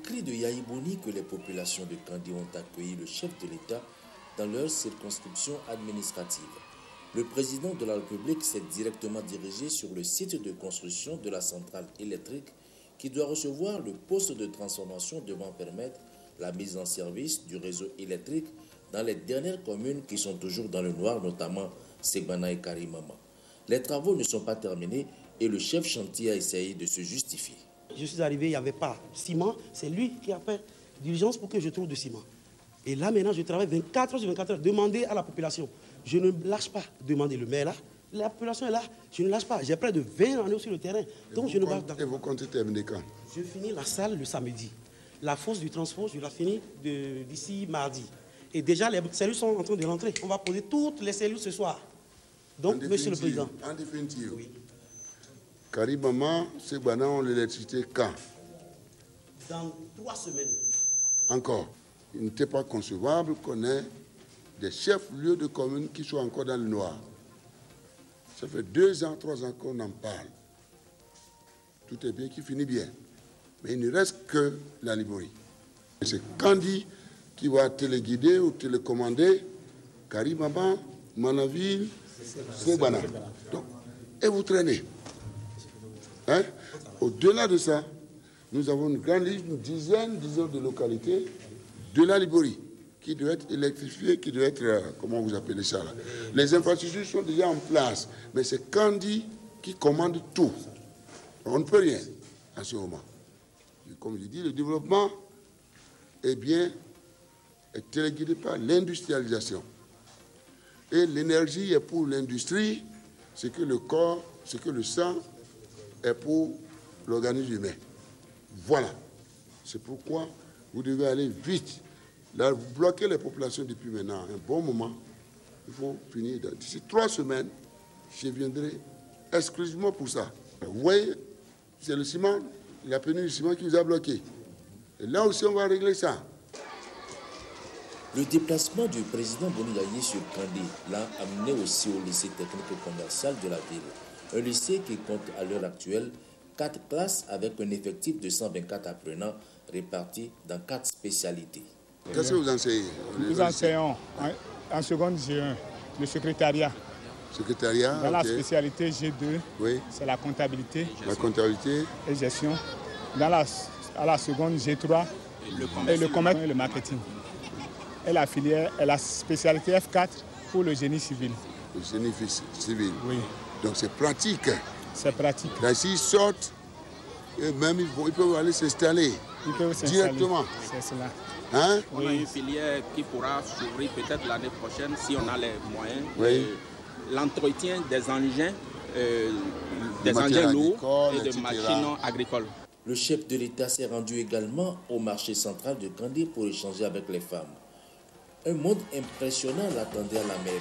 Cri de Yaïbouni que les populations de Kandi ont accueilli le chef de l'État dans leur circonscription administrative. Le président de la République s'est directement dirigé sur le site de construction de la centrale électrique qui doit recevoir le poste de transformation devant permettre la mise en service du réseau électrique dans les dernières communes qui sont toujours dans le noir, notamment Segbana et Karimama. Les travaux ne sont pas terminés et le chef chantier a essayé de se justifier. Je suis arrivé, il n'y avait pas de ciment. C'est lui qui a fait diligence pour que je trouve du ciment. Et là, maintenant, je travaille 24 heures sur 24 heures. Demandez à la population. Je ne lâche pas. Demandez le maire là. La population est là. Je ne lâche pas. J'ai près de 20 années sur le terrain. Donc, je ne bats. Et vous comptez terminer quand? Je finis la salle le samedi. La fosse du transport, je la finis d'ici mardi. Et déjà, les cellules sont en train de rentrer. On va poser toutes les cellules ce soir. Donc, monsieur le président. En définitive, oui. Karimama, Segbana ont l'électricité quand? Dans 3 semaines. Encore. Il n'était pas concevable qu'on ait des chefs-lieux de communes qui soient encore dans le noir. Ça fait 2 ans, 3 ans qu'on en parle. Tout est bien qui finit bien. Mais il ne reste que la Liborie. C'est Kandi qui va téléguider ou télécommander Karimama, Manaville, Segbana. Donc, et vous traînez. Hein? Au-delà de ça, nous avons une grande liste, une dizaine de localités de la Liborie qui doit être électrifiée, qui doit être, comment vous appelez ça là? Les infrastructures sont déjà en place, mais c'est Kandi qui commande tout. On ne peut rien à ce moment. Et comme je dis, le développement est téléguidé par l'industrialisation. Et l'énergie est pour l'industrie, ce que le corps, ce que le sang est pour l'organisme humain. Voilà. C'est pourquoi vous devez aller vite. Là, vous bloquez les populations depuis maintenant un bon moment. Il faut finir. D'ici 3 semaines, je viendrai exclusivement pour ça. Vous voyez, c'est le ciment, la pénurie du ciment qui vous a bloqué. Et là aussi, on va régler ça. Le déplacement du président Boni Yayi sur Kandi l'a amené aussi au lycée technique commercial de la ville. Un lycée qui compte à l'heure actuelle 4 classes avec un effectif de 124 apprenants répartis dans 4 spécialités. Qu'est-ce que vous enseignez? Nous enseignons en seconde G1, le secrétariat. Secrétariat. Dans la spécialité G2, oui. C'est la comptabilité. La comptabilité. Et gestion. À la seconde G3, le commerce et le marketing. Et la filière est la spécialité F4 pour le génie civil. Le génie civil. Oui. Donc c'est pratique. C'est pratique. Là, s'ils sortent, et même ils peuvent aller s'installer directement. C'est cela. Hein? On a une filière qui pourra s'ouvrir peut-être l'année prochaine si on a les moyens. Oui. L'entretien des engins, lourds et de machines agricoles. Le chef de l'État s'est rendu également au marché central de Kandi pour échanger avec les femmes. Un monde impressionnant l'attendait à la mairie.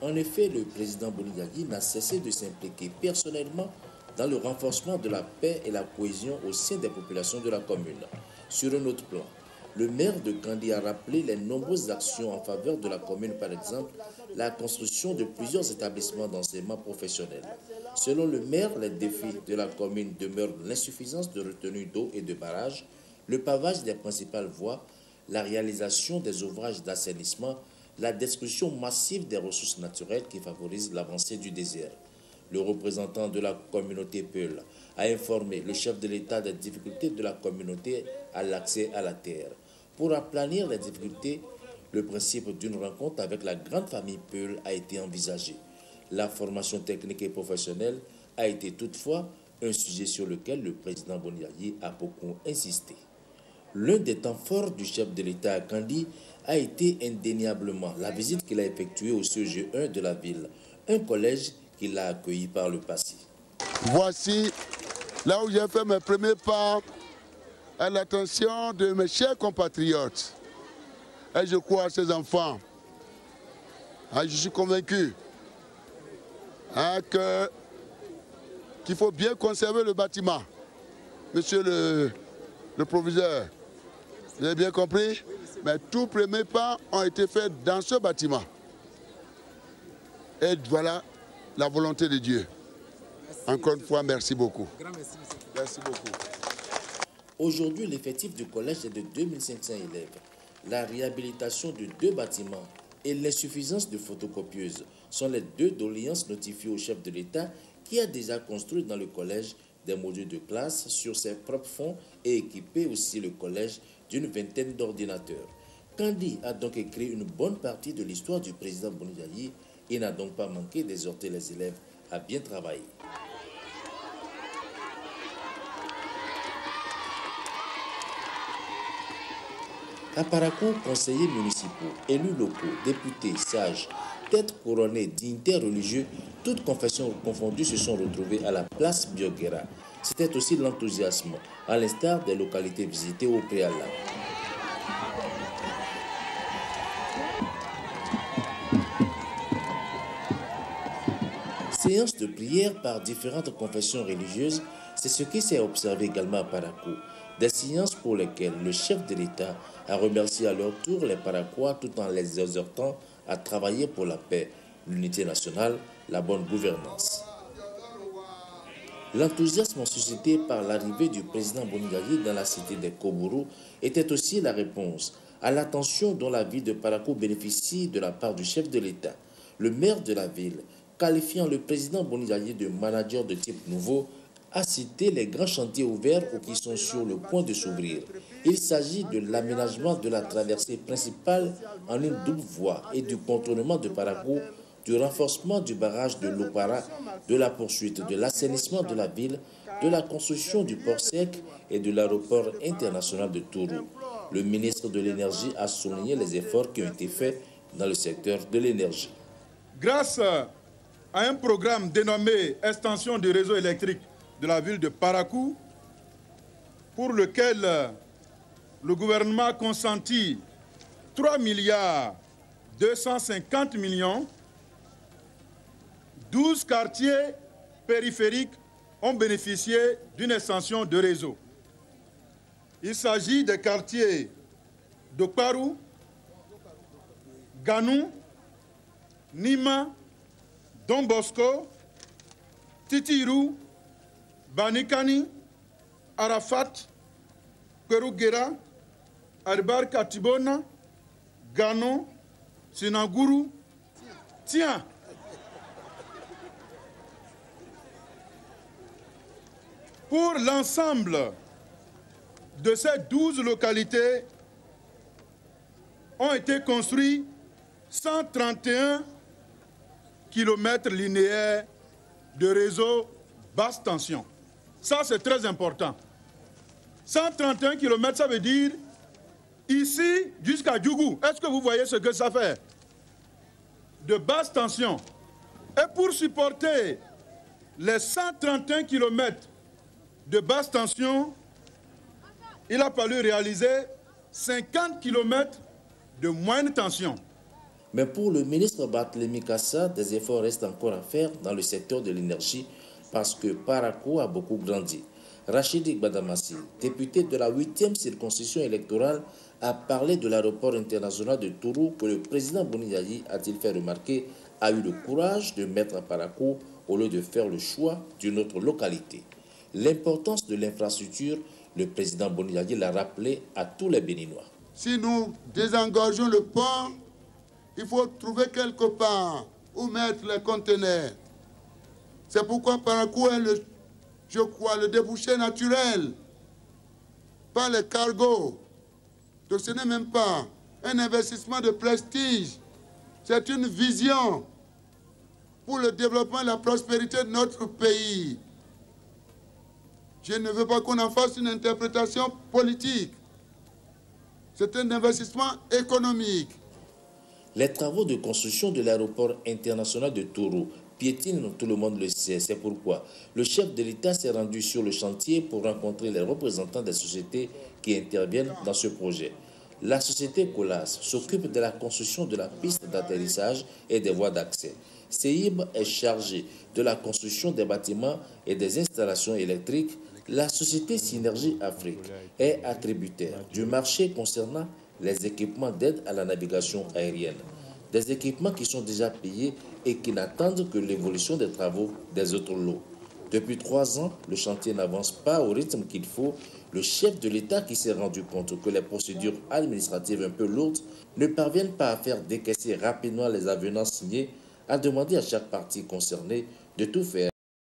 En effet, le président Boni Yayi n'a cessé de s'impliquer personnellement dans le renforcement de la paix et la cohésion au sein des populations de la commune. Sur un autre plan, le maire de Kandi a rappelé les nombreuses actions en faveur de la commune, par exemple la construction de plusieurs établissements d'enseignement professionnel. Selon le maire, les défis de la commune demeurent l'insuffisance de retenue d'eau et de barrages, le pavage des principales voies, la réalisation des ouvrages d'assainissement, la destruction massive des ressources naturelles qui favorise l'avancée du désert. Le représentant de la communauté Peul a informé le chef de l'État des difficultés de la communauté à l'accès à la terre. Pour aplanir les difficultés, le principe d'une rencontre avec la grande famille Peul a été envisagé. La formation technique et professionnelle a été toutefois un sujet sur lequel le président Boni Yayi a beaucoup insisté. L'un des temps forts du chef de l'État à Kandi a été indéniablement la visite qu'il a effectuée au CEG1 de la ville, un collège qui l'a accueilli par le passé. Voici là où j'ai fait mes premiers pas à l'attention de mes chers compatriotes. Et je crois à ces enfants. Je suis convaincu qu'il faut bien conserver le bâtiment. Monsieur le proviseur, vous avez bien compris? Mais tous les premiers pas ont été faits dans ce bâtiment. Et voilà la volonté de Dieu. Encore une fois, merci beaucoup. Merci beaucoup. Aujourd'hui, l'effectif du collège est de 2500 élèves. La réhabilitation de 2 bâtiments et l'insuffisance de photocopieuses sont les 2 doléances notifiées au chef de l'État qui a déjà construit dans le collège des modules de classe sur ses propres fonds et équipé aussi le collège d'une vingtaine d'ordinateurs. Kandi a donc écrit une bonne partie de l'histoire du président Boni Yayi et n'a donc pas manqué d'exhorter les élèves à bien travailler. À Parakou, conseillers municipaux, élus locaux, députés, sages, têtes couronnées, dignitaires religieux, toutes confessions confondues se sont retrouvés à la place Bioguera. C'était aussi l'enthousiasme, à l'instar des localités visitées au préalable. Séance de prière par différentes confessions religieuses, c'est ce qui s'est observé également à Parakou. Des séances pour lesquelles le chef de l'État a remercié à leur tour les Parakois tout en les exhortant à travailler pour la paix, l'unité nationale, la bonne gouvernance. L'enthousiasme suscité par l'arrivée du président Boni Yayi dans la cité des Koburu était aussi la réponse à l'attention dont la ville de Parakou bénéficie de la part du chef de l'État. Le maire de la ville, qualifiant le président Boni Yayi de manager de type nouveau, a cité les grands chantiers ouverts ou qui sont sur le point de s'ouvrir. Il s'agit de l'aménagement de la traversée principale en une double voie et du contournement de Parakou, du renforcement du barrage de l'Opara, de la poursuite de l'assainissement de la ville, de la construction du port sec et de l'aéroport international de Tourou. Le ministre de l'Énergie a souligné les efforts qui ont été faits dans le secteur de l'énergie. Grâce à un programme dénommé Extension du réseau électrique de la ville de Parakou, pour lequel le gouvernement a consenti 3 milliards 250 millions, 12 quartiers périphériques ont bénéficié d'une extension de réseau. Il s'agit des quartiers de Parou, Ganou, Nima, Don Bosco, Titirou, Banikani, Arafat, Kerugera, Arbar Katibona, Gano, Sinaguru. Tiens, pour l'ensemble de ces 12 localités ont été construits 131 km linéaires de réseau basse tension. Ça, c'est très important. 131 km, ça veut dire ici jusqu'à Djougou. Est-ce que vous voyez ce que ça fait? De basse tension. Et pour supporter les 131 km de basse tension, il a fallu réaliser 50 km de moyenne tension. Mais pour le ministre Barthélémy Kassa, des efforts restent encore à faire dans le secteur de l'énergie parce que Parakou a beaucoup grandi. Rachidi Gbadamassi, député de la 8e circonscription électorale, a parlé de l'aéroport international de Tourou que le président Boni Yayi, a-t-il fait remarquer, a eu le courage de mettre à Parakou au lieu de faire le choix d'une autre localité. L'importance de l'infrastructure, le président Boni Yayi l'a rappelé à tous les Béninois. Si nous désengorgeons le port, il faut trouver quelque part où mettre les conteneurs. C'est pourquoi Parakou est, je crois, le débouché naturel, pas les cargos. Donc ce n'est même pas un investissement de prestige, c'est une vision pour le développement et la prospérité de notre pays. Je ne veux pas qu'on en fasse une interprétation politique. C'est un investissement économique. Les travaux de construction de l'aéroport international de Tourou piétinent, tout le monde le sait. C'est pourquoi le chef de l'État s'est rendu sur le chantier pour rencontrer les représentants des sociétés qui interviennent dans ce projet. La société Colas s'occupe de la construction de la piste d'atterrissage et des voies d'accès. CEIB est chargé de la construction des bâtiments et des installations électriques. La société Synergie Afrique est attributaire du marché concernant les équipements d'aide à la navigation aérienne. des équipements qui sont déjà payés et qui n'attendent que l'évolution des travaux des autres lots. Depuis 3 ans, le chantier n'avance pas au rythme qu'il faut. Le chef de l'État, qui s'est rendu compte que les procédures administratives un peu lourdes ne parviennent pas à faire décaisser rapidement les avenants signés, a demandé à chaque partie concernée de tout faire